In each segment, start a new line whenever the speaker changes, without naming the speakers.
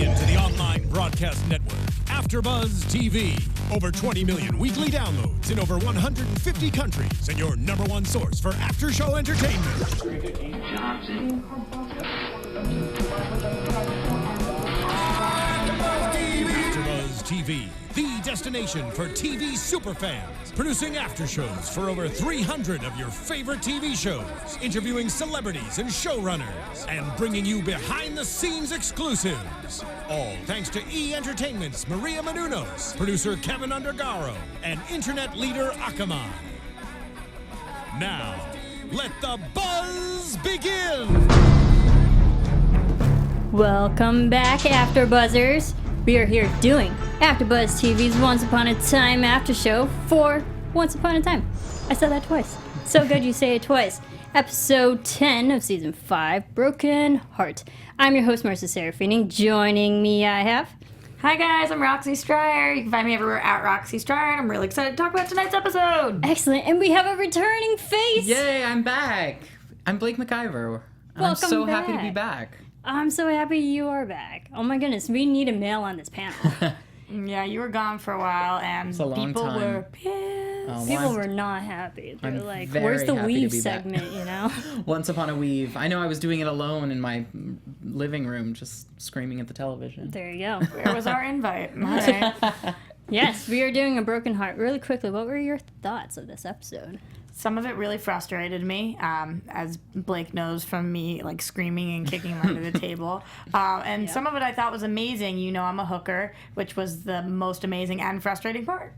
into the online broadcast network, AFTERBUZZ TV. Over 20 million weekly downloads in over 150 countries, and your number one source for after-show entertainment. AFTERBUZZ TV, the destination for TV superfans, producing after-shows for over 300 of your favorite TV shows, interviewing celebrities and showrunners, and bringing you behind-the-scenes exclusives. All thanks to E! Entertainment's Maria Menounos, producer Kevin Undergaro, and internet leader Akamai. Now, let the buzz begin!
Welcome back, AfterBuzzers. We are here doing AfterBuzz TV's Once Upon a Time after show for Once Upon a Time. I said that twice. So good you say it twice. Episode 10 of Season 5, Broken Heart. I'm your host, Marisa Serafini. Joining me, I have...
Hi guys, I'm Roxy Striar. You can find me everywhere at Roxy Striar, and I'm really excited to talk about tonight's episode.
Excellent, and we have a returning face.
Yay, I'm back. I'm Blake McIver. I'm so happy to be back.
I'm so happy you are back. Oh my goodness, we need a male on this panel.
Yeah, you were gone for a while, and
It's a long
people
time.
were pissed.
People were not happy. They were
I'm
like,
very
where's the
happy to
weave
be back."
segment, you know?
Once upon a weave. I know I was doing it alone in my living room, just screaming at the television.
There you go.
Where was our invite? All right.
Yes, we are doing a Broken Heart. Really quickly, what were your thoughts of this episode?
Some of it really frustrated me, as Blake knows from me, like screaming and kicking him under the table. And some of it I thought was amazing. You know, I'm a hooker, which was the most amazing and frustrating part.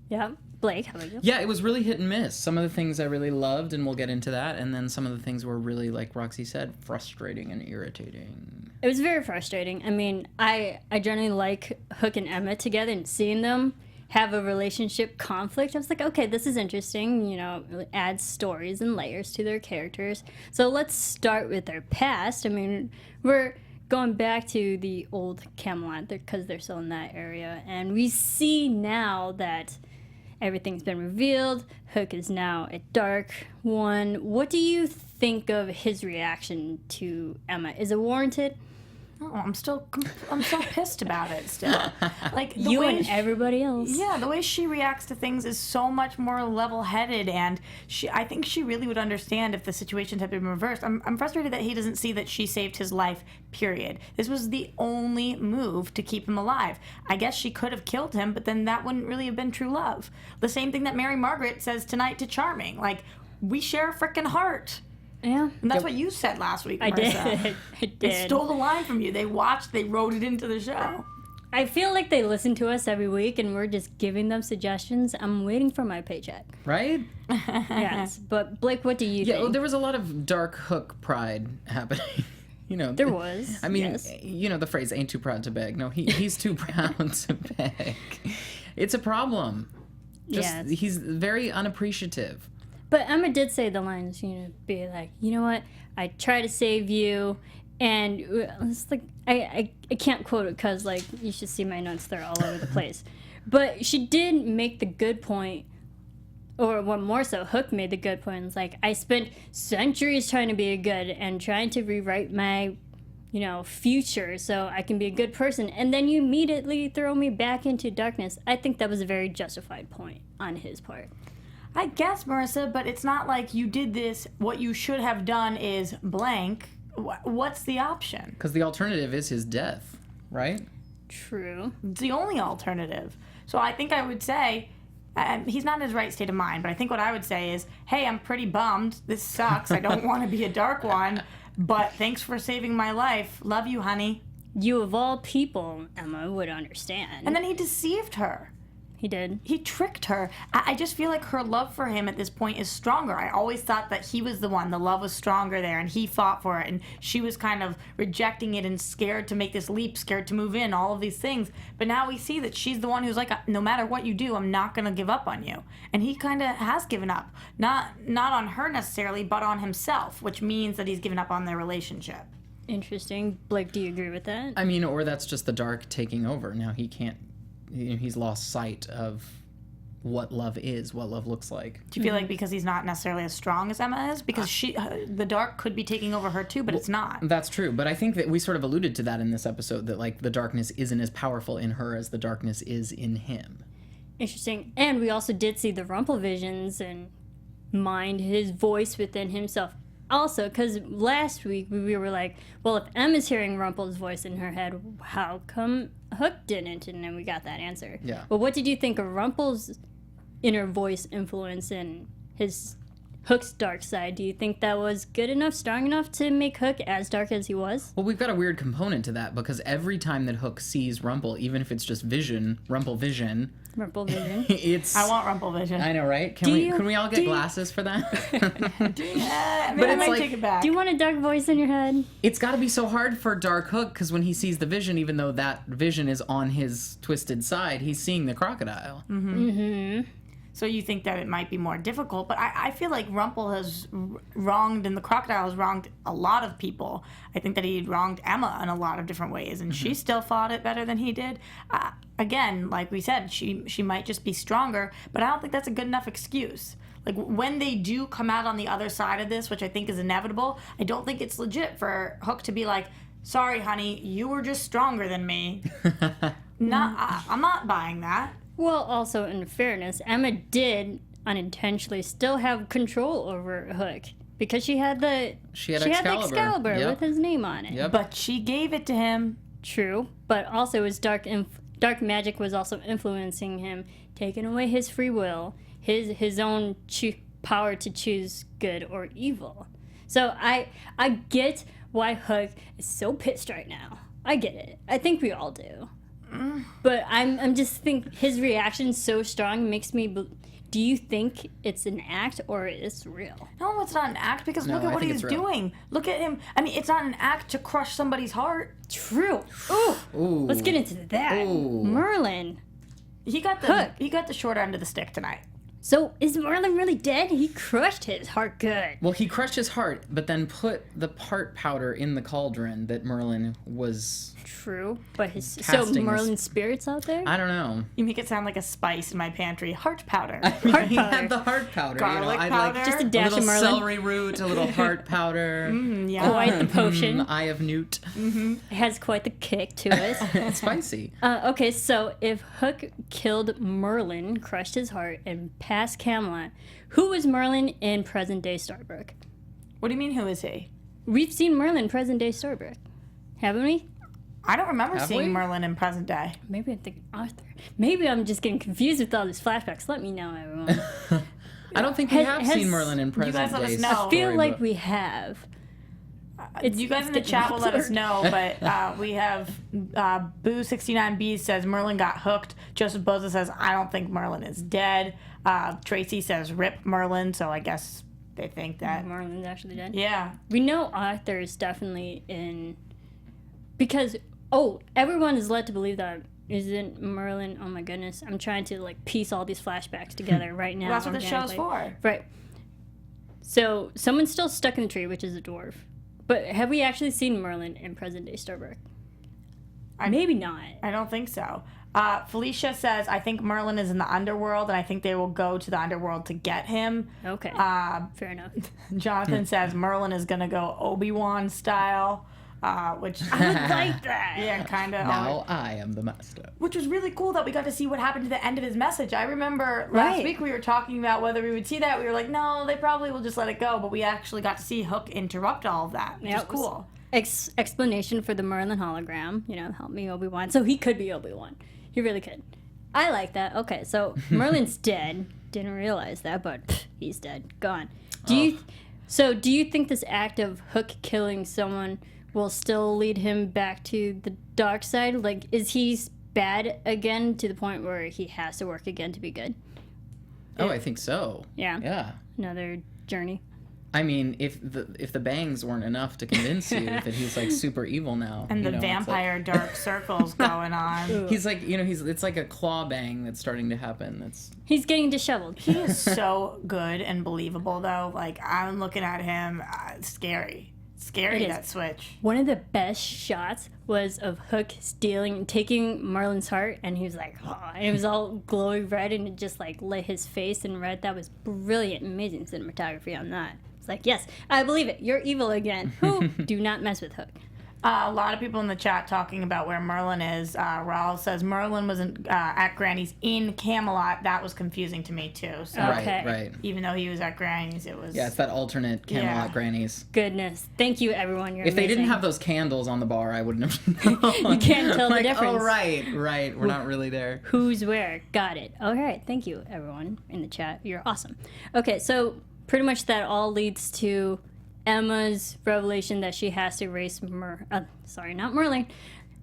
Yeah. Blake, how about you?
Yeah, it was really hit and miss. Some of the things I really loved, and we'll get into that, and then some of the things were really, like Roxy said, frustrating and irritating.
It was very frustrating. I mean, I generally like Hook and Emma together, and seeing them have a relationship conflict, I was like, okay, this is interesting. You know, it adds stories and layers to their characters. So let's start with their past. I mean, we're going back to the old Camelot because they're still in that area, and we see now that everything's been revealed. Hook is now a dark one. What do you think of his reaction to Emma? Is it warranted?
Oh, I'm so pissed about it still. Like the
You
way
and everybody else.
Yeah, the way she reacts to things is so much more level-headed, and I think she really would understand if the situations had been reversed. I'm frustrated that he doesn't see that she saved his life, period. This was the only move to keep him alive. I guess she could have killed him, but then that wouldn't really have been true love. The same thing that Mary Margaret says tonight to Charming. Like, we share a frickin' heart.
Yeah.
And that's what you said last week, Marissa.
I did. I did.
They stole the line from you. They wrote it into the show.
I feel like they listen to us every week and we're just giving them suggestions. I'm waiting for my paycheck.
Right?
Yes. But Blake, what do you
Yeah,
think?
well, there was a lot of dark Hook pride happening. You know,
There was.
I mean,
yes.
you know the phrase "ain't too proud to beg." No, he's too proud to beg. It's a problem.
Yes.
He's very unappreciative.
But Emma did say the lines, you know, be like, you know what? I try to save you. And it's like, I can't quote it because, like, you should see my notes. They're all over the place. But she did make the good point, or what more so, Hook made the good point. It's like, I spent centuries trying to be a good and trying to rewrite my, you know, future so I can be a good person. And then you immediately throw me back into darkness. I think that was a very justified point on his part.
I guess, Marissa, but it's not like you did this. What you should have done is blank. What's the option?
Because the alternative is his death, right?
True.
It's the only alternative. So I think I would say, he's not in his right state of mind, but I think what I would say is, hey, I'm pretty bummed. This sucks. I don't want to be a dark one, but thanks for saving my life. Love you, honey.
You of all people, Emma, would understand.
And then he deceived her.
He did.
He tricked her. I just feel like her love for him at this point is stronger. I always thought that he was the one. The love was stronger there, and he fought for it, and she was kind of rejecting it and scared to make this leap, scared to move in, all of these things. But now we see that she's the one who's like, no matter what you do, I'm not going to give up on you. And he kind of has given up. Not on her necessarily, but on himself, which means that he's given up on their relationship.
Interesting. Blake, do you agree with that?
I mean, or that's just the dark taking over. Now he can't. He's lost sight of what love is, what love looks like.
Do you feel like because he's not necessarily as strong as Emma is? Because the dark could be taking over her too, but it's not.
That's true, but I think that we sort of alluded to that in this episode, that like the darkness isn't as powerful in her as the darkness is in him.
Interesting. And we also did see the Rumple visions and mind his voice within himself. Also, because last week we were like, well, if Emma's hearing Rumple's voice in her head, how come Hook didn't? And then we got that answer.
Yeah.
But what did you think of Rumple's inner voice influence in his Hook's dark side? Do you think that was good enough, strong enough to make Hook as dark as he was?
Well, we've got a weird component to that, because every time that Hook sees Rumple, even if it's just vision, Rumple vision, it's...
I want Rumple vision.
I know, right? Can we all get glasses for that?
Maybe I might take it back.
Do you want a dark voice in your head?
It's got to be so hard for Dark Hook, because when he sees the vision, even though that vision is on his twisted side, he's seeing the crocodile.
So you think that it might be more difficult, but I feel like Rumple has wronged, and the crocodile has wronged a lot of people. I think that he wronged Emma in a lot of different ways, and she still fought it better than he did. Again, like we said, she might just be stronger, but I don't think that's a good enough excuse. Like, when they do come out on the other side of this, which I think is inevitable, I don't think it's legit for Hook to be like, sorry, honey, you were just stronger than me. I'm not buying that.
Well, also, in fairness, Emma did unintentionally still have control over Hook because she had the Excalibur
Yep.
with his name on it.
Yep.
But she gave it to him.
True, but also his dark magic was also influencing him, taking away his free will, his own power to choose good or evil. So I get why Hook is so pissed right now. I get it. I think we all do. But I'm just think his reaction's so strong makes me. Do you think it's an act or it's real?
No, it's not an act, because look
No,
at
I
what
think
he's
it's real.
doing. Look at him. I mean, it's not an act to crush somebody's heart.
True. Ooh.
Ooh.
Let's get into that.
Ooh.
Merlin.
He got the short end of the stick tonight.
So is Merlin really dead? He crushed his heart good.
Well, he crushed his heart, but then put the heart powder in the cauldron that Merlin was...
True, but so
Casting
Merlin's spirit's out there?
I don't know.
You make it sound like a spice in my pantry. Heart powder.
Heart
He
powder.
had the heart powder.
Garlic
I'd
powder.
like
Just a
a
dash
little
of Merlin.
celery root, a little heart powder.
Yeah.
Quite the potion.
Eye of Newt.
It has quite the kick to it.
It's spicy.
Okay, so if Hook killed Merlin, crushed his heart, and passed Camelot, who is Merlin in present-day Starbrook?
What do you mean, who is he?
We've seen Merlin present-day Starbrook, haven't we?
I don't remember
Have
seeing
we?
Merlin in present day.
Maybe I'm thinking Arthur. Maybe I'm just getting confused with all these flashbacks. Let me know, everyone.
I don't think we
Has-
have
has-
seen Merlin in present
guys let us
day.
know.
I feel
story,
like
but-
we have.
You guys in the
getting
chat will let us
blurred.
know, but we have Boo69B says Merlin got hooked. Joseph Boza says, I don't think Merlin is dead. Tracy says, rip Merlin, so I guess they think that.
Merlin's actually dead.
Yeah.
We know Arthur is definitely in. Because, everyone is led to believe that isn't Merlin. Oh my goodness. I'm trying to piece all these flashbacks together right now.
Well, that's what the show's
organically.
for.
Right. So, someone's still stuck in the tree, which is a dwarf. But have we actually seen Merlin in present day Starbrook? Maybe not.
I don't think so. Felicia says, I think Merlin is in the underworld, and I think they will go to the underworld to get him.
Okay. Fair enough.
Jonathan says Merlin is going to go Obi-Wan style, which
I would like that.
yeah, kind of.
Now I am the master.
Which was really cool that we got to see what happened to the end of his message. I remember last
Right.
week we were talking about whether we would see that. We were like, no, they probably will just let it go. But we actually got to see Hook interrupt all of that, which
Yeah,
is
it was-
cool.
Explanation for the Merlin hologram. Help me, Obi-Wan. So he could be Obi-Wan. He really could. I like that. Okay, so Merlin's dead. Didn't realize that, but he's dead. Gone. Do you think this act of Hook killing someone will still lead him back to the dark side? Like, is he bad again to the point where he has to work again to be good?
Oh, I think so.
Yeah.
Yeah.
Another journey.
I mean, if the bangs weren't enough to convince you that he's super evil now,
And the
it's like-
vampire dark circles going on.
he's like, it's like a claw bang that's starting to happen. That's
He's getting disheveled.
He is so good and believable, though. Like, I'm looking at him, it's scary. Scary,
It is.
that switch.
One of the best shots was of Hook taking Merlin's heart, and he was like, oh, and it was all glowing red, and it just like lit his face in red. That was brilliant, amazing cinematography on that. It's like, yes, I believe it. You're evil again. Who? Do not mess with Hook.
A lot of people in the chat talking about where Merlin is. Raul says Merlin wasn't at Granny's in Camelot. That was confusing to me too. So
Okay.
Right.
even though he was at Granny's, it was.
Yeah, it's that alternate Camelot
Yeah.
Grannies.
Goodness, thank you, everyone. You're
If they didn't
amazing.
have those candles on the bar, I wouldn't have known.
You can't tell the
like,
difference.
Oh, right. We're not really there.
Who's where? Got it. All right. Thank you, everyone in the chat. You're awesome. Okay, so pretty much that all leads to Emma's revelation that she has to erase not Merlin,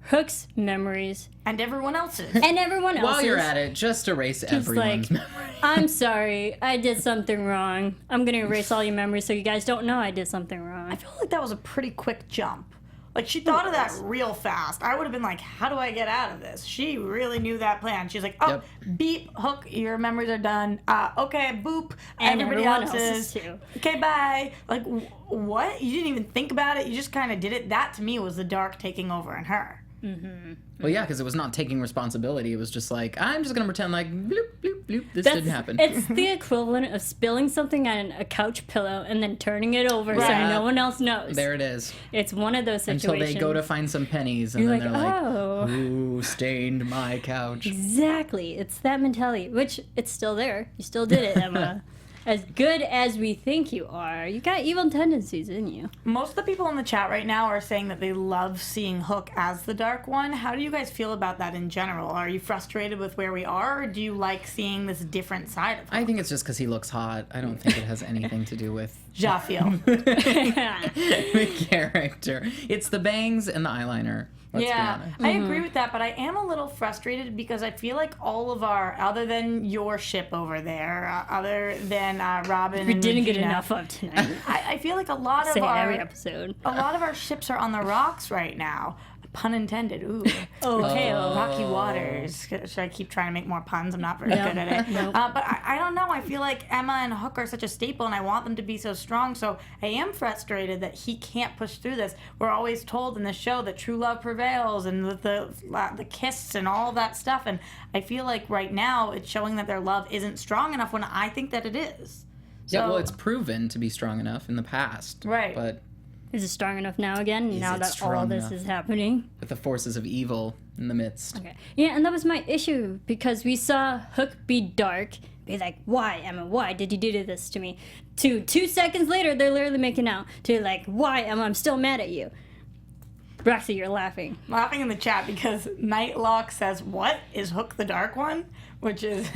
Hook's memories
And everyone else's.
and everyone else's.
While you're at it, just erase everyone's
like,
memory.
I'm sorry, I did something wrong. I'm gonna erase all your memories so you guys don't know I did something wrong.
I feel like that was a pretty quick jump. Like, she thought of that real fast. I would have been like, how do I get out of this? She really knew that plan. She's like, oh, beep, Hook, your memories are done. Okay, boop,
And
everybody
everyone
else's.
else's too.
Okay, bye. Like, what? You didn't even think about it? You just kind of did it? That, to me, was the dark taking over in her.
Well, yeah, because it was not taking responsibility. It was just like, I'm just going to pretend like, bloop, bloop, bloop, this didn't happen.
It's the equivalent of spilling something on a couch pillow and then turning it over so
Right.
no one else knows.
There it is.
It's one of those situations.
Until they go to find some pennies, and
You're
then
like,
they're
oh.
like, who stained my couch?
Exactly. It's that mentality, which it's still there. You still did it, Emma. As good as we think you are, you got evil tendencies in you.
Most of the people in the chat right now are saying that they love seeing Hook as the Dark One. How do you guys feel about that in general? Are you frustrated with where we are, or do you like seeing this different side of Hook?
I think it's just because he looks hot. I don't think it has anything to do with
Jafiel.
the character. It's the bangs and the eyeliner. Let's be
Yeah,
honest.
I agree with that, but I am a little frustrated because I feel like all of our, other than your ship over there, other than Robin
We
and
didn't get
Regina,
enough of tonight.
I feel like a lot of
Say it
our
every episode.
a lot of our ships are on the rocks right now. Pun intended. Ooh.
Okay.
Rocky Waters. Should I keep trying to make more puns? I'm not very
No.
good at it.
Nope.
But I don't know. I feel like Emma and Hook are such a staple, and I want them to be so strong. So I am frustrated that he can't push through this. We're always told in the show that true love prevails, and the kiss and all that stuff. And I feel like right now it's showing that their love isn't strong enough when I think that it is.
Yeah,
So-
well, it's proven to be strong enough in the past.
Right.
But
Is it strong enough now again? Now
it
that all
strong
this
enough?
is happening?
with the forces of evil in the midst.
Okay. Yeah, and that was my issue because we saw Hook be dark, be like, why, Emma, why did you do this to me? 2 seconds later, they're literally making out. To like, why, Emma, I'm still mad at you. Roxy, you're laughing.
I'm laughing in the chat because Nightlock says, "What is Hook the Dark One?" Which is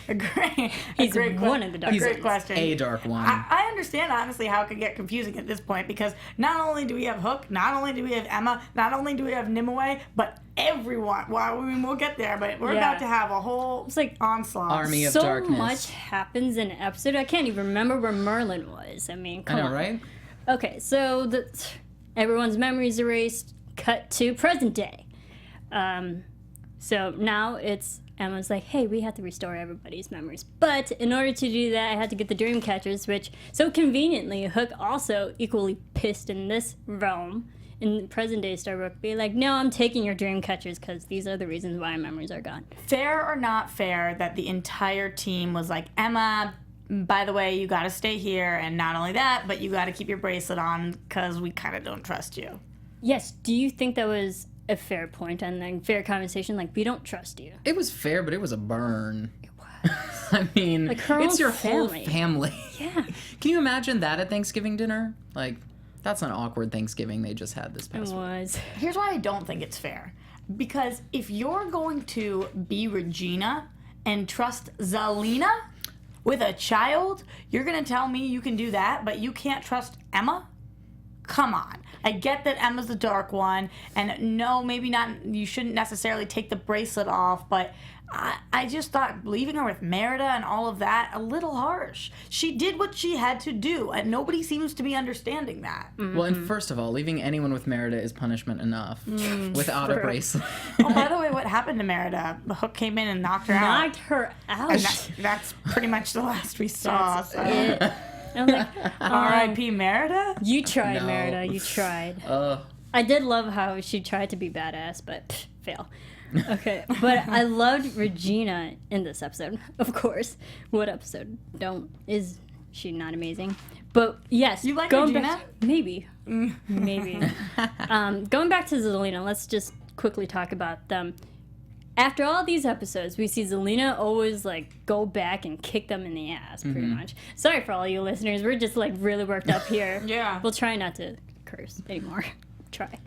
a great,
He's
great
one of the dark
a great
ones.
question.
A dark one.
I understand honestly how it could get confusing at this point because not only do we have Hook, not only do we have Emma, not only do we have Nimue, but everyone. Well, I mean, we'll get there, but we're
Yeah.
about to have a whole
It's like
onslaught.
Army of
so
darkness.
much happens in an episode. I can't even remember where Merlin was. I mean,
I
come
know,
on.
right?
Okay, so everyone's memories erased. Cut to present day. So now it's Emma's like, hey, we have to restore everybody's memories. But in order to do that, I had to get the dream catchers, which so conveniently, Hook also equally pissed in this realm. In present day Starbuck, be like, no, I'm taking your dream catchers because these are the reasons why memories are gone.
Fair or not fair that the entire team was like, Emma, by the way, you got to stay here, and not only that, but you got to keep your bracelet on because we kind of don't trust you.
Yes, do you think that was a fair point and a fair conversation? Like, we don't trust you.
It was fair, but it was a burn. It was. I mean,
Like her
it's
own
your
family.
whole family.
Yeah.
Can you imagine that at Thanksgiving dinner? Like, that's an awkward Thanksgiving they just had this
It
past week.
was.
Here's why I don't think it's fair. Because if you're going to be Regina and trust Zelina with a child, you're going to tell me you can do that, but you can't trust Emma? Come on. I get that Emma's the dark one, and no, maybe not, you shouldn't necessarily take the bracelet off, but I just thought leaving her with Merida and all of that, a little harsh. She did what she had to do, and nobody seems to be understanding that.
Well, and first of all, leaving anyone with Merida is punishment enough without a
true.
bracelet.
Oh, by the way, what happened to Merida? The Hook came in and knocked her out.
Knocked her out.
And that's pretty much the last we saw.
That's
So.
it. I was like,
R.I.P. Merida?
you tried,
No.
Merida. You tried. I did love how she tried to be badass, but fail. Okay, but I loved Regina in this episode, of course. What episode is she not amazing? But yes,
You like
going
Regina?
back, maybe. Going back to Zelina, let's just quickly talk about them. After all these episodes, we see Zelina always like go back and kick them in the ass, pretty much. Sorry for all you listeners, we're just like really worked up here.
Yeah.
We'll try not to curse anymore. Try.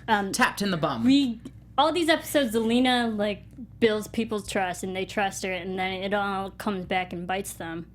Tapped in the bum.
All these episodes, Zelina like builds people's trust and they trust her, and then it all comes back and bites them.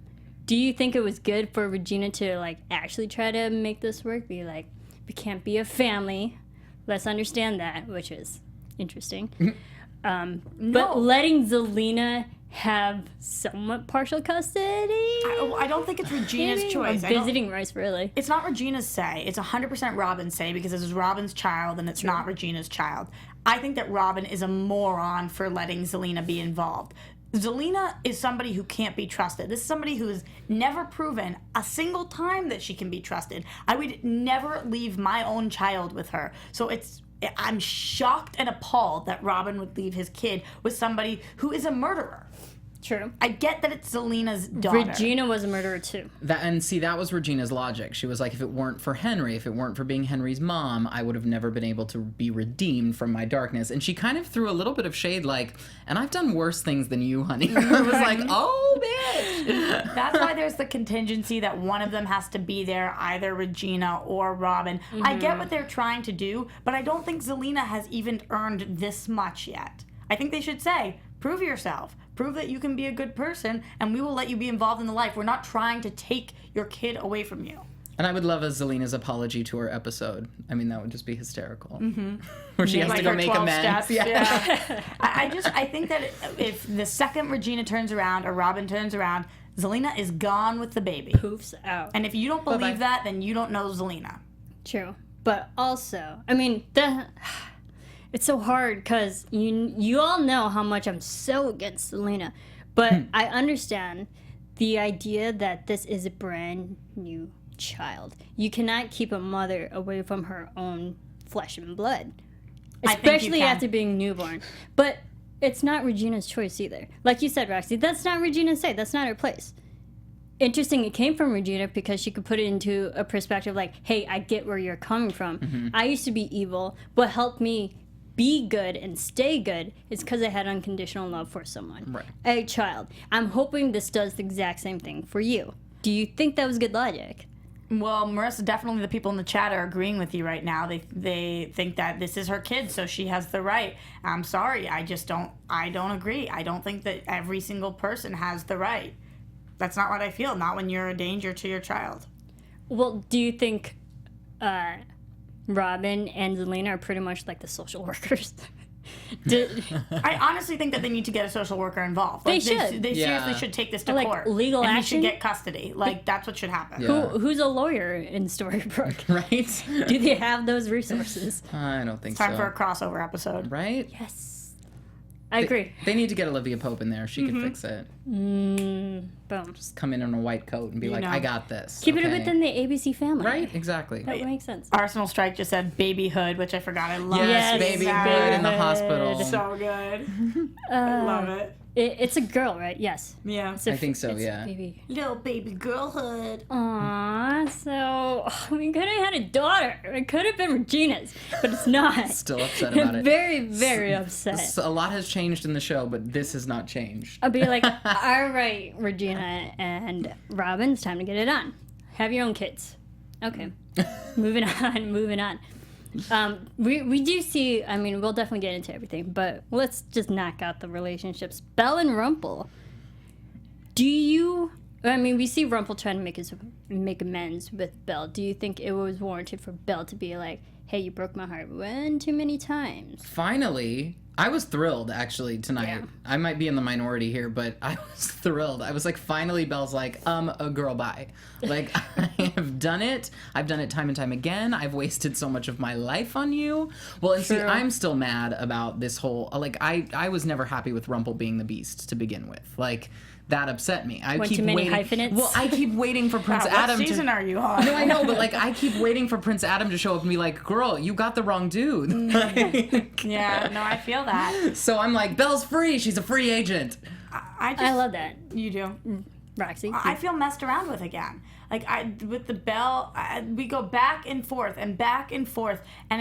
Do you think it was good for Regina to like actually try to make this work? Be like, we can't be a family. Let's understand that, which is interesting. But letting Zelina have somewhat partial custody.
I don't think it's Regina's
maybe?
choice.
Or visiting rights, really.
It's not Regina's say. It's 100% Robin's say because this is Robin's child and it's not Regina's child. I think that Robin is a moron for letting Zelina be involved. Zelina is somebody who can't be trusted. This is somebody who has never proven a single time that she can be trusted. I would never leave my own child with her. So I'm shocked and appalled that Robin would leave his kid with somebody who is a murderer.
True.
I get that it's Zelina's daughter.
Regina was a murderer too.
That was Regina's logic. She was like, if it weren't for Henry, if it weren't for being Henry's mom, I would have never been able to be redeemed from my darkness. And she kind of threw a little bit of shade like, and I've done worse things than you, honey. I was like, oh, bitch.
That's why there's the contingency that one of them has to be there, either Regina or Robin. I get what they're trying to do, but I don't think Zelina has even earned this much yet. I think they should say, prove yourself. Prove that you can be a good person, and we will let you be involved in the life. We're not trying to take your kid away from you.
And I would love a Zelina's apology to her episode. I mean, that would just be hysterical. Where she has
Like
to go
her
make
12
amends.
steps, yeah. I think that if the second Regina turns around or Robin turns around, Zelina is gone with the baby.
Poofs out.
And if you don't believe that, then you don't know Zelina.
True. But also, I mean, it's so hard because you all know how much I'm so against Zelina. But I understand the idea that this is a brand new child. You cannot keep a mother away from her own flesh and blood. Especially after being newborn. But it's not Regina's choice either. Like you said, Roxy, that's not Regina's say. That's not her place. Interesting, it came from Regina because she could put it into a perspective like, hey, I get where you're coming from. I used to be evil. What helped me be good and stay good is because I had unconditional love for someone.
Right.
A child. I'm hoping this does the exact same thing for you. Do you think that was good logic?
Well, Marissa, definitely the people in the chat are agreeing with you right now. They think that this is her kid, so she has the right. I'm sorry, I don't agree. I don't think that every single person has the right. That's not what I feel, not when you're a danger to your child.
Well, do you think Robin and Zelina are pretty much like the social workers?
I honestly think that they need to get a social worker involved. Like,
They should.
They seriously should take this to
Like,
court.
legal
and
action?
he should get custody. Like, that's what should happen.
Yeah.
Who's a lawyer in Storybrooke?
Right?
Do they have those resources?
I don't think
Time
so.
for a crossover episode.
Right?
Yes. I agree.
They need to get Olivia Pope in there. She can fix it.
Boom.
Just come in a white coat and be like,
know.
I got this.
Keep it
okay?
within the ABC family.
Right? Exactly.
That would make sense.
Arsenal Strike just said babyhood, which I forgot. I love
Yes,
Yes,
babyhood in the
babyhood.
hospital.
So good. I love it.
It's a girl, right? Yes.
Yeah.
It's a
I think so,
it's a
yeah.
Baby.
Little baby girlhood.
Aww, so we could have had a daughter. It could have been Regina's, but it's not.
Still upset about it.
Very, very upset.
A lot has changed in the show, but this has not changed.
I'll be like, all right, Regina and Robin, it's time to get it on. Have your own kids. Okay. moving on. We do see, I mean, we'll definitely get into everything, but let's just knock out the relationships. Belle and Rumple. We see Rumple trying to make amends with Belle. Do you think it was warranted for Belle to be like, hey, you broke my heart one too many times?
Finally, I was thrilled actually tonight.
Yeah.
I might be in the minority here, but I was thrilled. I was like, finally, Belle's like, a girl, bye. Like, I have done it. I've done it time and time again. I've wasted so much of my life on you. Well, and see,
True.
I'm still mad about this whole, like, I was never happy with Rumple being the beast to begin with. Like, that upset me. I
One
keep
too many
waiting.
hyphenates?
Well, I keep waiting for Prince Adam
What season are you on?
No, I know, but like I keep waiting for Prince Adam to show up and be like, "Girl, you got the wrong dude."
Yeah, no, I feel that.
So I'm like, Belle's free. She's a free agent.
I love that.
You do.
Roxy.
I feel messed around with again. Like with the Belle, we go back and forth, and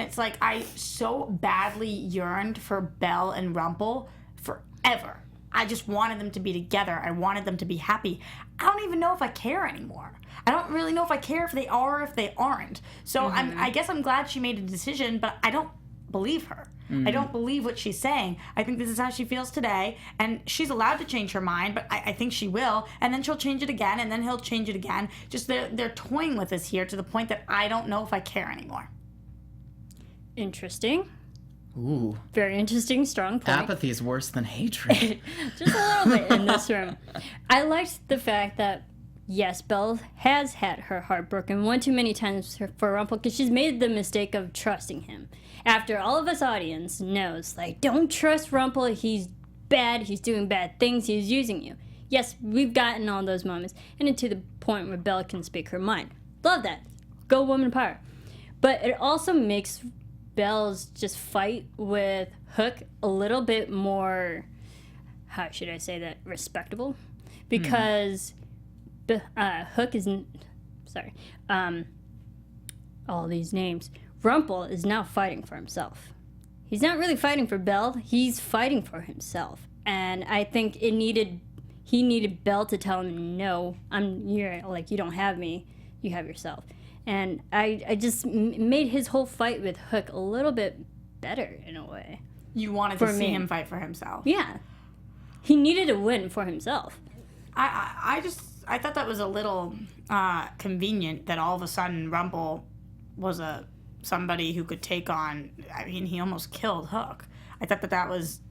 it's like I so badly yearned for Belle and Rumple forever. I just wanted them to be together. I wanted them to be happy. I don't even know if I care anymore. I don't really know if I care if they are or if they aren't. So I guess I'm glad she made a decision, but I don't believe her. I don't believe what she's saying. I think this is how she feels today, and she's allowed to change her mind, but I think she will, and then she'll change it again, and then he'll change it again. Just they're toying with us here to the point that I don't know if I care anymore.
Interesting.
Ooh.
Very interesting, strong point.
Apathy is worse than hatred.
Just a little bit in this room. I liked the fact that, yes, Belle has had her heart broken one too many times for Rumple because she's made the mistake of trusting him. After all of us audience knows, like, don't trust Rumple, he's bad, he's doing bad things, he's using you. Yes, we've gotten all those moments, and to the point where Belle can speak her mind. Love that. Go woman power. But it also makes Belle's just fight with Hook a little bit more, how should I say that, respectable? Because Hook is, all these names. Rumple is now fighting for himself. He's not really fighting for Belle, he's fighting for himself. And I think he needed Belle to tell him, no, you don't have me, you have yourself. And I just made his whole fight with Hook a little bit better in a way.
You wanted to see him fight for himself.
Yeah. He needed a win for himself.
I thought that was a little convenient that all of a sudden Rumple was somebody who could take on. I mean, he almost killed Hook. I thought that was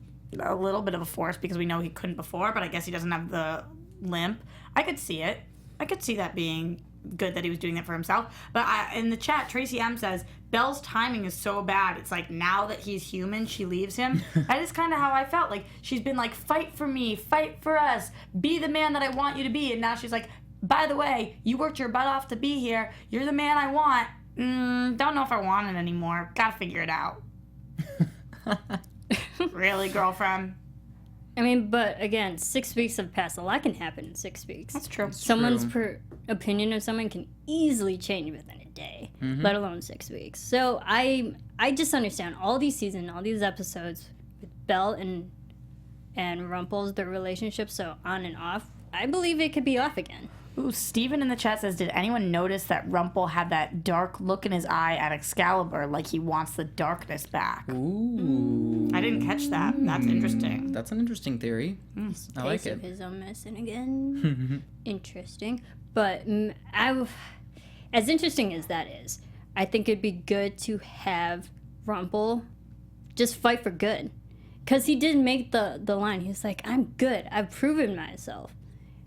a little bit of a force because we know he couldn't before, but I guess he doesn't have the limp. I could see it. I could see that being good that he was doing that for himself. But in the chat, Tracy M says, Belle's timing is so bad. It's like now that he's human, she leaves him. That is kind of how I felt. Like she's been like, fight for me, fight for us, be the man that I want you to be. And now she's like, by the way, you worked your butt off to be here. You're the man I want. Don't know if I want it anymore. Gotta figure it out. Really, girlfriend?
I mean, but again, 6 weeks have passed. A lot can happen in 6 weeks.
That's true.
Someone's opinion of someone can easily change within a day, let alone 6 weeks. So I just understand all these seasons, all these episodes with Belle and Rumple's, their relationship, so on and off. I believe it could be off again.
Ooh, Steven in the chat says, did anyone notice that Rumple had that dark look in his eye at Excalibur, like he wants the darkness back?
Ooh.
I didn't catch that. That's interesting.
That's an interesting theory. I like it.
His own medicine again. Interesting. But as interesting as that is, I think it'd be good to have Rumple just fight for good. Because he did make the line. He was like, I'm good. I've proven myself.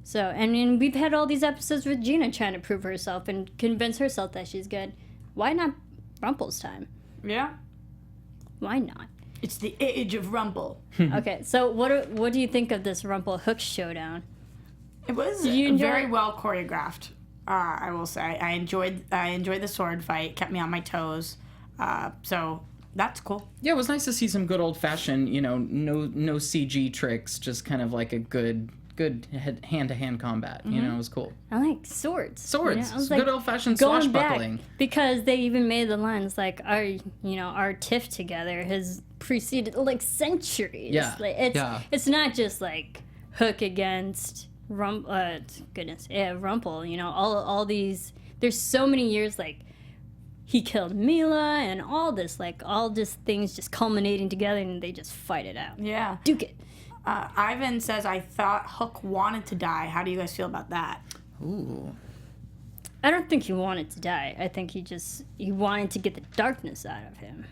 So, and we've had all these episodes with Gina trying to prove herself and convince herself that she's good. Why not Rumple's time?
Yeah.
Why not?
It's the age of Rumple.
Okay, so what do you think of this Rumple Hook showdown?
It was very well choreographed. I will say I enjoyed the sword fight. Kept me on my toes. So that's cool.
Yeah, it was nice to see some good old fashioned, no CG tricks, just kind of like a good hand-to-hand combat. It was cool.
I like swords.
I was good old-fashioned swashbuckling.
Because they even made the lines like our tiff together has preceded like centuries.
Yeah.
Like, it's not just like Hook against Rumple. All these. There's so many years like he killed Mila and all this things just culminating together and they just fight it out.
Yeah.
Duke it.
Ivan says, I thought Hook wanted to die. How do you guys feel about that?
Ooh.
I don't think he wanted to die. I think he wanted to get the darkness out of him.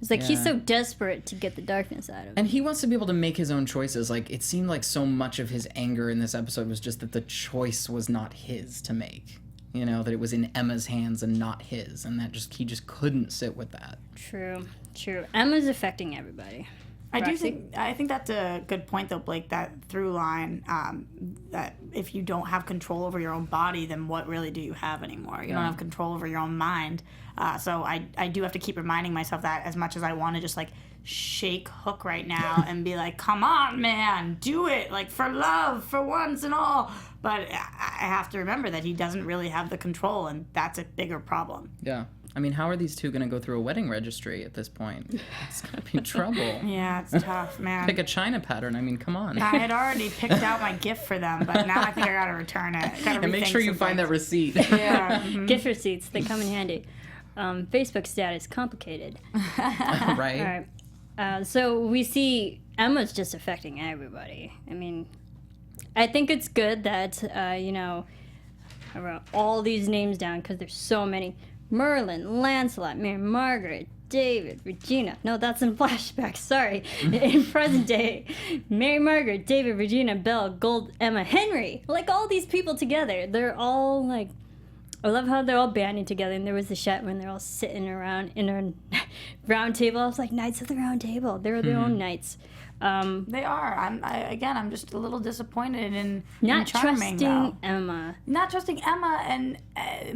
It's like he's so desperate to get the darkness out of him.
And he wants to be able to make his own choices. Like, it seemed like so much of his anger in this episode was just that the choice was not his to make. That it was in Emma's hands and not his. And that he just couldn't sit with that.
True. Emma's affecting everybody.
I
Roxy?
think that's a good point though, Blake. That through line, that if you don't have control over your own body, then what really do you have anymore? You don't have control over your own mind. So I do have to keep reminding myself that, as much as I want to just like shake Hook right now and be like, come on, man, do it, like for love, for once and all. But I have to remember that he doesn't really have the control, and that's a bigger problem.
Yeah. I mean, how are these two going to go through a wedding registry at this point? It's going to be trouble.
Yeah, it's tough, man.
Pick a China pattern. I mean, come on.
I had already picked out my gift for them, but now I think I gotta return it.
And make sure you find that receipt.
Yeah.
Gift receipts, they come in handy. Facebook status, complicated.
Right?
All right. So we see Emma's just affecting everybody. I mean, I think it's good that, I wrote all these names down because there's so many. Merlin, Lancelot, Mary Margaret, David, Regina. No, that's in flashback. Sorry. In present day, Mary Margaret, David, Regina, Belle, Gold, Emma, Henry. Like all these people together. They're all like, I love how they're all banding together. And there was the shot when they're all sitting around in a round table. I was like, Knights of the Round Table. They're their own knights.
They are. I'm just a little disappointed in
Not
Charming,
trusting
though.
Emma.
Not trusting Emma and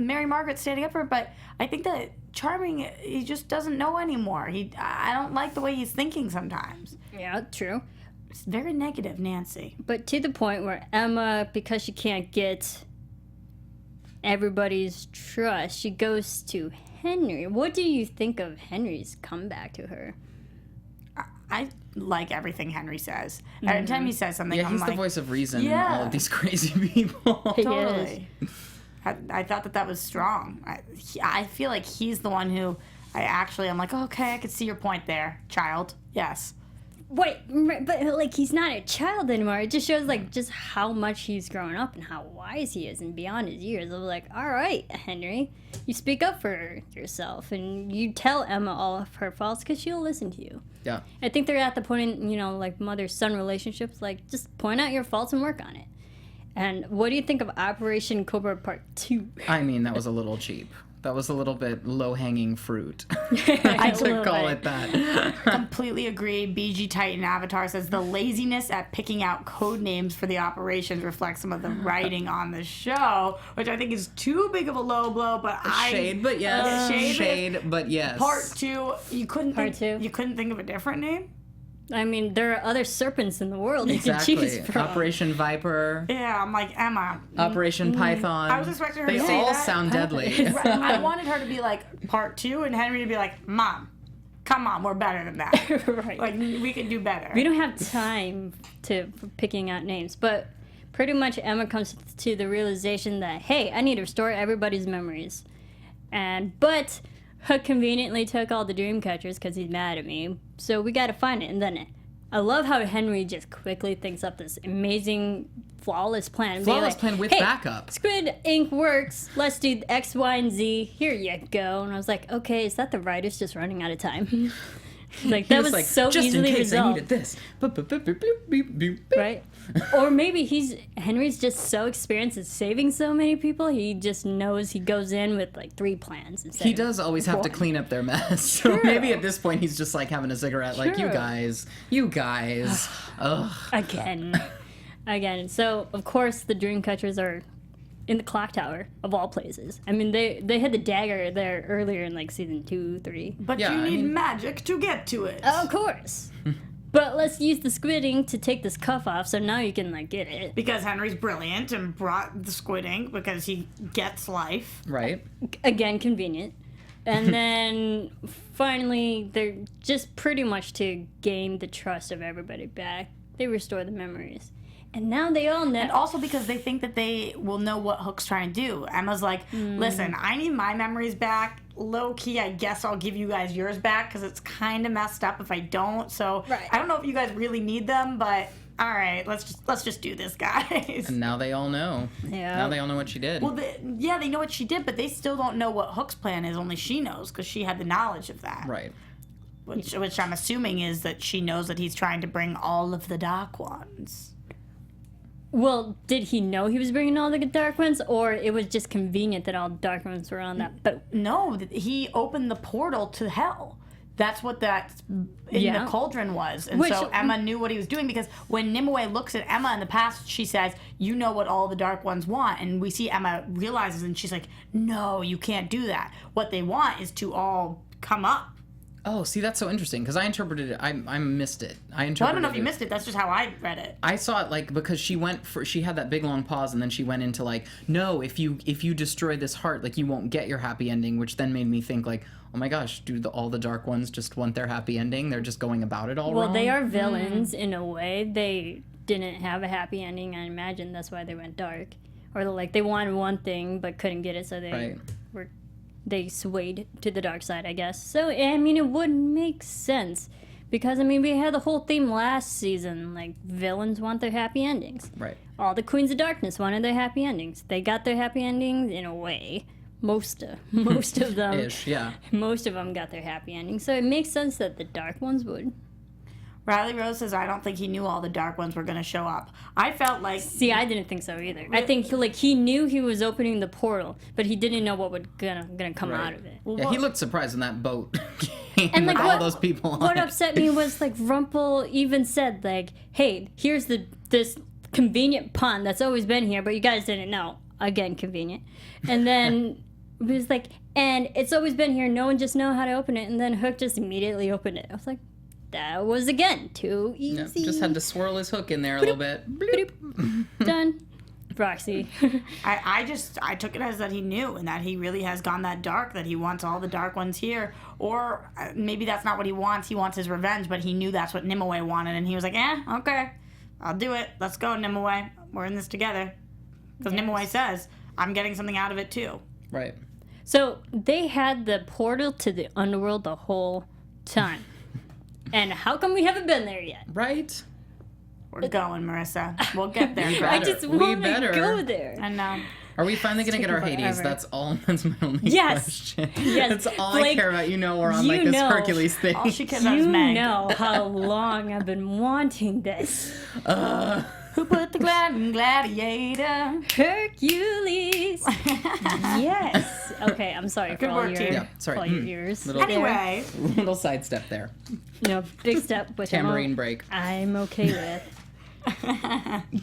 Mary Margaret standing up for her, but I think that Charming, he just doesn't know anymore. I don't like the way he's thinking sometimes.
Yeah, true.
It's very negative, Nancy.
But to the point where Emma, because she can't get everybody's trust, she goes to Henry. What do you think of Henry's comeback to her?
I like everything Henry says. Every time he says something,
Yeah,
I'm
he's
like,
the voice of reason in
Yeah.
all of these crazy people.
He is.
totally. I thought that was strong. I feel like he's the one who I'm like, okay, I could see your point there, child. Yes.
Wait, but like he's not a child anymore. It just shows like just how much he's grown up and how wise he is and beyond his years. I was like, all right, Henry, you speak up for yourself and you tell Emma all of her faults because she'll listen to you.
Yeah.
I think they're at the point in, like mother-son relationships, like just point out your faults and work on it. And what do you think of Operation Cobra Part 2?
I mean, that was a little cheap. That was a little bit low-hanging fruit.
I
to call it that.
Completely agree. BG Titan Avatar says the laziness at picking out code names for the operations reflects some of the writing on the show, which I think is too big of a low blow. But
Shade, but yes. Shade, but yes.
Part 2. You couldn't
Part
think,
2.
You couldn't think of a different name?
I mean, there are other serpents in the world you
Exactly.
can choose from.
Operation Viper,
Yeah, I'm like, Emma.
Operation Python.
I was expecting her
They
to say
all
that.
sound deadly.
Right, I wanted her to be like Part 2 and Henry to be like, Mom, come on, we're better than that.
Right.
Like, we can do better.
We don't have time for picking out names, but pretty much Emma comes to the realization that, hey, I need to restore everybody's memories. But Hook conveniently took all the dream catchers because he's mad at me, so we gotta find it. And then I love how Henry just quickly thinks up this amazing, flawless plan.
Flawless plan with
hey,
backup.
Squid Ink works. Let's do X, Y, and Z. Here you go. And I was like, okay, is that the writers just running out of time? Like that
He
was
like,
so
just
easily
in case I
resolved.
needed this. Boop, boop, boop, boop, boop, boop, boop.
Right? Or maybe Henry's just so experienced at saving so many people, he just knows he goes in with like 3 plans instead.
He does always have to
Four.
clean up their mess. So maybe at this point he's just like having a cigarette, like, you
True.
guys. Ugh.
Again. So, of course, the Dreamcatchers are in the clock tower, of all places. I mean, they had the dagger there earlier in like season 2, 3.
But
Yeah,
you
I
need
mean-
magic to get to it.
Of course. But let's use the Squid Ink to take this cuff off so now you can like get it.
Because Henry's brilliant and brought the squid ink because he gets life.
Right?
Again, convenient. And then finally, they're just pretty much to gain the trust of everybody back. They restore the memories. And now they all know.
And also because they think that they will know what Hook's trying to do. Emma's like, listen, I need my memories back. Low key, I guess I'll give you guys yours back because it's kind of messed up if I don't. So
Right.
I don't know if you guys really need them, but all right, let's just do this, guys.
And now they all know.
Yeah.
Now they all know what she did.
Well, they know what she did, but they still don't know what Hook's plan is. Only she knows because she had the knowledge of that.
Right.
Which I'm assuming is that she knows that he's trying to bring all of the Dark Ones.
Well, did he know he was bringing all the Dark Ones, or it was just convenient that all the Dark Ones were on that boat?
No, he opened the portal to hell. that's what that in the cauldron was. And so Emma knew what he was doing, because when Nimue looks at Emma in the past, she says, you know what all the Dark Ones want. And we see Emma realizes, and she's like, no, you can't do that. What they want is to all come up.
Oh, see, that's so interesting, because I interpreted it. I missed it.
I don't know if you missed it. That's just how I read it.
I saw it like because she had that big long pause, and then she went into like, no, if you destroy this heart, like you won't get your happy ending, which then made me think like, oh my gosh, do all the Dark Ones just want their happy ending? They're just going about it all wrong.
Well, they are villains in a way. They didn't have a happy ending. I imagine that's why they went dark, or like they wanted one thing but couldn't get it, so they swayed to the dark side, I guess. So, I mean, it would make sense. Because, I mean, we had the whole theme last season. Like, villains want their happy endings.
Right.
All the Queens of Darkness wanted their happy endings. They got their happy endings in a way. Most of them.
Ish, yeah.
Most of them got their happy endings. So it makes sense that the dark ones would.
Riley Rose says, I don't think he knew all the Dark Ones were going to show up. I felt like...
See, I didn't think so either. I think he knew he was opening the portal, but he didn't know what was gonna come out of it.
Yeah, he looked surprised when that boat came
and
with all those people on
What
it.
upset me was, like, Rumple even said, like, hey, here's this convenient pond that's always been here, but you guys didn't know. Again, convenient. And then... It was like, and it's always been here, no one just know how to open it, and then Hook just immediately opened it. I was like, that was, again, too easy.
Just had to swirl his hook in there a little bit.
Bloop. Done. Roxy.
I took it as that he knew, and that he really has gone that dark, that he wants all the Dark Ones here. Or maybe that's not what he wants his revenge, but he knew that's what Nimue wanted, and he was like, okay, I'll do it. Let's go, Nimue. We're in this together. Because Nimue says, I'm getting something out of it, too.
Right.
So they had the portal to the underworld the whole time. And how come we haven't been there yet?
Right?
We're going, Marissa. We'll get there.
I just want to go there.
I know.
Are we finally going to get our Hades? That's my only question.
Yes.
That's all
Blake,
I care about. We're on like this Hercules thing.
All she cares about is Meg.
You know how long I've been wanting this.
Who put the gladiator?
Hercules. Yes. Okay, I'm sorry for all your ears.
Anyway.
Little sidestep there.
No, big step. Which
Tambourine break.
I'm okay with.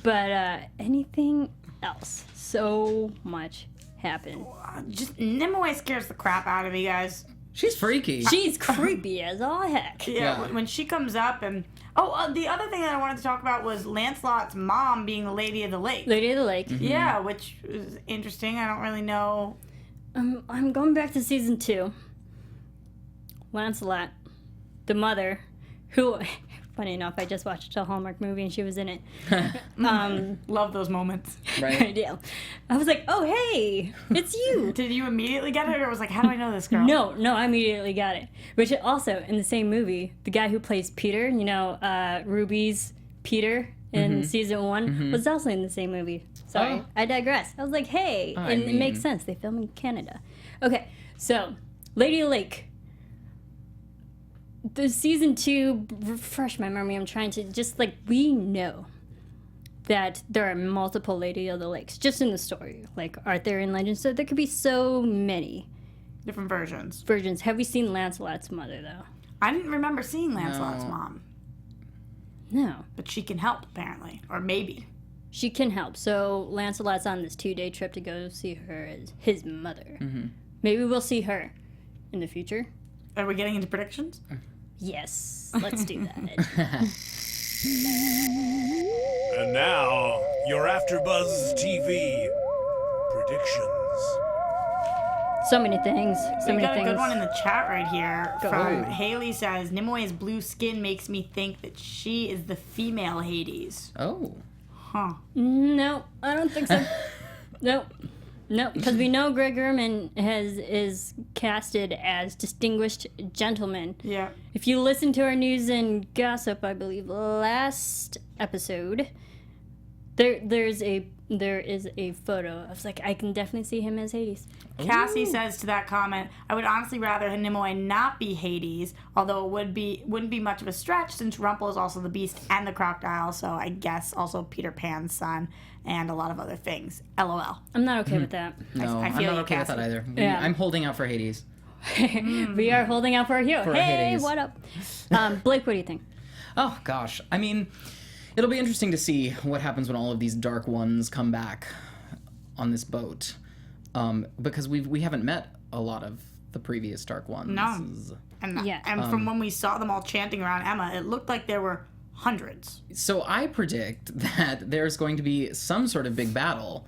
But anything else? So much happened.
Just Nimue scares the crap out of me, guys.
She's freaky.
She's creepy as all heck.
Yeah. When she comes up and... the other thing that I wanted to talk about was Lancelot's mom being the Lady of the Lake.
Lady of the Lake.
Mm-hmm. Yeah, which is interesting. I don't really know.
I'm going back to season 2. Lancelot, the mother, who... Funny enough, I just watched a Hallmark movie and she was in it.
Love those moments.
Right.
Ideal. I was like, oh, hey, it's you.
Did you immediately get it, or was like, how do I know this girl?
No, I immediately got it. Which also, in the same movie, the guy who plays Peter, Ruby's Peter in season 1, was also in the same movie. Sorry, I digress. I was like, hey, it makes sense. They film in Canada. Okay, so, Lady Lake. The season 2, refresh my memory, I'm trying to, we know that there are multiple Lady of the Lakes, just in the story, like Arthur and Legend, so there could be so many.
Different versions.
Have we seen Lancelot's mother, though?
I didn't remember seeing Lancelot's mom.
No.
But she can help, apparently, or maybe.
She can help, so Lancelot's on this 2-day trip to go see her as his mother. Mm-hmm. Maybe we'll see her in the future.
Are we getting into predictions?
Yes, let's do that.
And now, your AFTERBUZZ TV predictions.
So many things.
We got a good one in the chat right here. From Haley says, Nimue's blue skin makes me think that she is the female Hades.
Oh.
Huh.
No, I don't think so. Nope. No, because we know Greg Ehrman is casted as distinguished gentleman.
Yeah.
If you listen to our news and gossip, I believe last episode, there is a photo. I was like, I can definitely see him as Hades.
Cassie says to that comment, I would honestly rather Nimue not be Hades, although it wouldn't be much of a stretch since Rumple is also the beast and the crocodile, so I guess also Peter Pan's son and a lot of other things. LOL.
I'm not okay with that.
No, I'm not okay with that either.
Yeah.
I'm holding out for Hades.
We are holding out for our hero.
For our
Hey,
hitties.
what up? Blake, what do you think?
Oh gosh, I mean, it'll be interesting to see what happens when all of these dark ones come back on this boat, because we haven't met a lot of the previous dark ones.
No. And,
Yeah.
and from when we saw them all chanting around Emma, it looked like there were hundreds.
So I predict that there's going to be some sort of big battle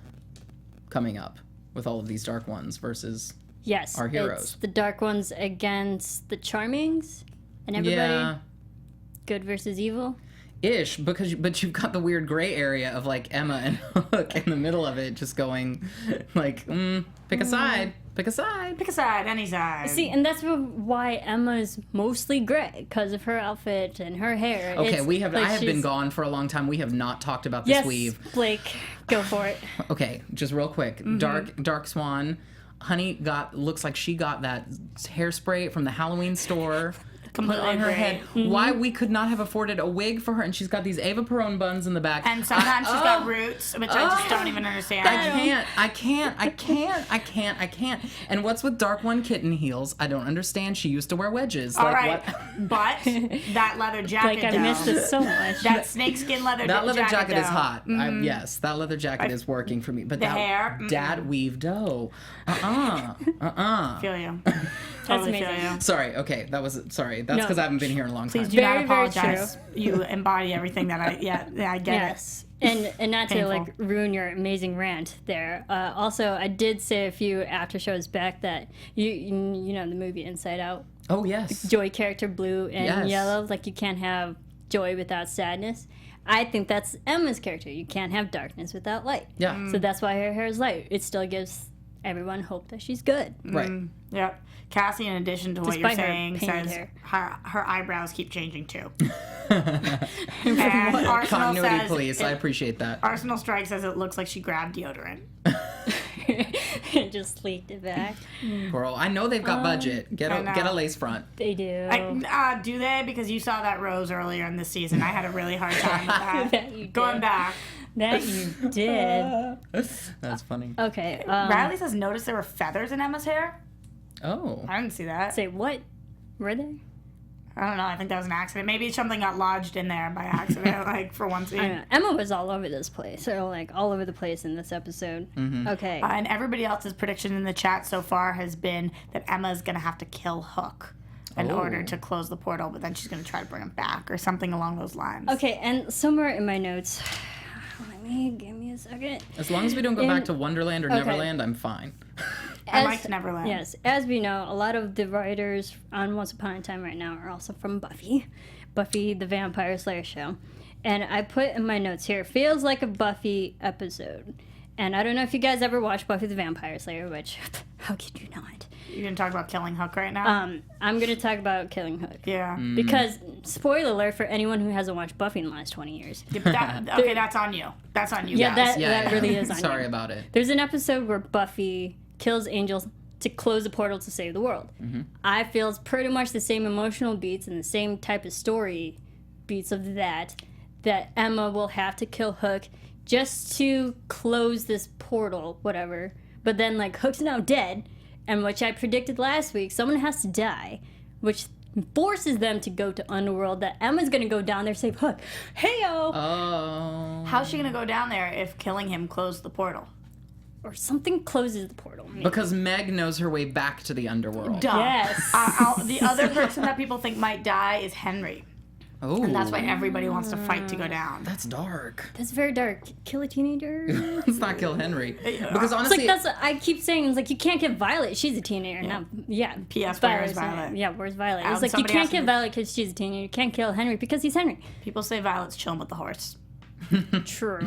coming up with all of these dark ones versus
Yes,
our heroes.
it's the dark ones against the Charmings and everybody.
Yeah.
Good versus evil.
Ish, but you've got the weird gray area of like Emma and Hook in the middle of it, just going like, pick a side, pick a side.
Pick a side, any side.
See, and that's why Emma's mostly gray, because of her outfit and her hair.
Okay,
It's
I have
like
been
she's-
gone for a long time. We have not talked about this
Yes,
weave.
Blake, go for it.
Okay, just real quick. Dark Swan, honey looks like she got that hairspray from the Halloween store.
Completely
Put on her
agree.
head. Why we could not have afforded a wig for her, and she's got these Ava Perón buns in the back.
And sometimes she's got roots, which I just don't even understand.
I can't. And what's with Dark One kitten heels? I don't understand. She used to wear wedges.
All
like
right,
what?
but that leather jacket,
Blake, I
though,
missed it so much.
that snakeskin leather
That leather jacket is
though.
hot. Yes, that leather jacket is working for me. But
The
that
hair,
dad weave dough.
Feel you. Totally feel
amazing.
you.
Sorry. Okay, that's
No.
because I haven't been here in a long time.
Please do
Very,
not
very
apologize. You embody everything that I get
Yes. And not to
Painful.
like ruin your amazing rant there. Also, I did say a few after shows back that you know the movie Inside Out.
Oh yes.
Joy character blue and
Yes.
yellow, like you can't have joy without sadness. I think that's Emma's character. You can't have darkness without light.
Yeah.
So that's why her hair is light. It still gives everyone hope that she's good.
Right.
you. Yep. Cassie, in addition to what
Despite
you're
her
saying,
painted
says
hair.
her eyebrows keep changing too. And Arsenal
Continuity,
says,
please. I appreciate that.
Arsenal Strike says it looks like she grabbed deodorant.
Just leaked it back.
Girl, I know they've got budget. Get
I know.
a lace front.
They do.
Do they? Because you saw that rose earlier in this season. I had a really hard time with that.
That you did.
Going back.
That you did.
That's funny.
Okay.
Riley says, notice there were feathers in Emma's hair.
Oh.
I didn't see that.
Say what? Were there?
I don't know. I think that was an accident. Maybe something got lodged in there by accident, like for one
I
scene.
don't know. Emma was all over this place, or like all over the place in this episode. Okay.
And everybody else's prediction in the chat so far has been that Emma's going to have to kill Hook in
Oh.
order to close the portal, but then she's going to try to bring him back or something along those lines.
Okay, and somewhere in my notes, give me a second.
As long as we don't go back to Wonderland or
Okay.
Neverland, I'm fine.
I liked Neverland.
Yes, as we know, a lot of the writers on Once Upon a Time right now are also from Buffy the Vampire Slayer show. And I put in my notes here, feels like a Buffy episode. And I don't know if you guys ever watched Buffy the Vampire Slayer, which, how could you not?
You going to talk about killing Hook right now?
I'm going to talk about Killing Hook.
yeah.
Because, spoiler alert for anyone who hasn't watched Buffy in the last 20 years.
Yeah, but okay, that's on you. That's on you
Yeah,
guys.
that really is on
Sorry
you.
about it.
There's an episode where Buffy kills Angel to close the portal to save the world. I feel it's pretty much the same emotional beats and the same type of story beats of that Emma will have to kill Hook just to close this portal, whatever. But then, like, Hook's now dead, and which I predicted last week, someone has to die, which forces them to go to Underworld, that Emma's gonna go down there, save Hook. Hey-o!
Oh.
How's she going to go down there if killing him closed the portal?
Or something closes the portal. Maybe.
Because Meg knows her way back to the underworld.
Duh.
Yes.
The other person that people think might die is Henry.
Oh.
And that's why everybody wants to fight to go down.
That's dark.
That's very dark. Kill a teenager?
Let's not kill Henry. Because
It's
honestly,
like that's what I keep saying. It's like you can't get Violet. She's a teenager.
Yeah.
Now,
P.S. Where's Violet?
Yeah, where's Violet? It's like you
somebody
can't
has to
get
be-
Violet because she's a teenager. You can't kill Henry because he's Henry.
People say Violet's chilling with the horse.
True.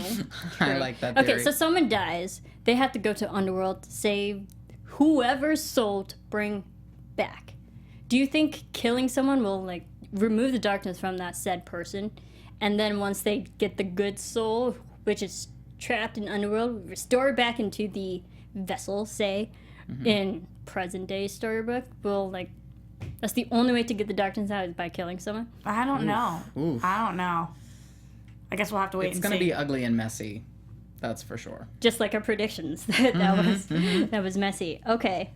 I like that theory.
Okay, so someone dies. They have to go to Underworld to save whoever's soul to bring back. Do you think killing someone will like remove the darkness from that said person, and then once they get the good soul, which is trapped in Underworld, restore it back into the vessel, say, in present day storybook, will like that's the only way to get the darkness out is by killing someone?
I don't know.
Oof.
I don't know. I guess we'll have to wait
it's
and
going to
see.
be ugly and messy. That's for sure.
Just like our predictions. That was messy. Okay.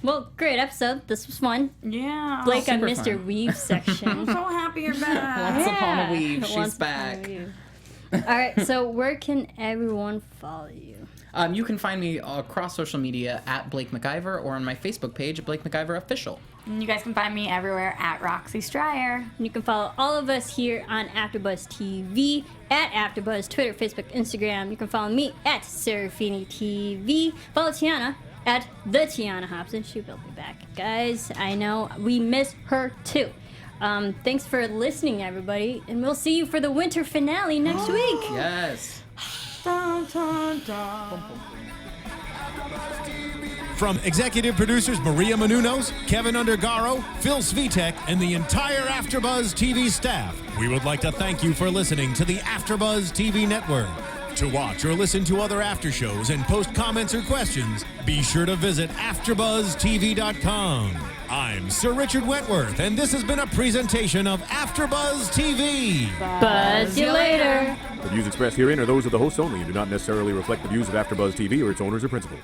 Well, great episode. This was fun.
Yeah.
Blake, I
super
missed your
fun.
weave section.
I'm so happy you're back.
Once upon a weave,
Once
she's
upon a
back.
weave. All right, so where can everyone follow you?
You can find me across social media at Blake McIver or on my Facebook page, Blake McIver Official.
And you guys can find me everywhere at Roxy Striar.
And you can follow all of us here on AfterBuzz TV at AfterBuzz, Twitter, Facebook, Instagram. You can follow me at Serafini TV. Follow Tiana at the Tiana Hobson. She will be back, guys. I know we miss her too. Thanks for listening, everybody, and we'll see you for the winter finale next week.
Yes.
Dun, dun, dun.
From executive producers Maria Menounos, Kevin Undergaro, Phil Svitek, and the entire AfterBuzz TV staff, we would like to thank you for listening to the AfterBuzz TV network. To watch or listen to other after shows and post comments or questions, be sure to visit AfterBuzzTV.com. I'm Sir Richard Wentworth, and this has been a presentation of AfterBuzz TV.
Buzz you later.
The views expressed herein are those of the hosts only and do not necessarily reflect the views of AfterBuzz TV or its owners or principals.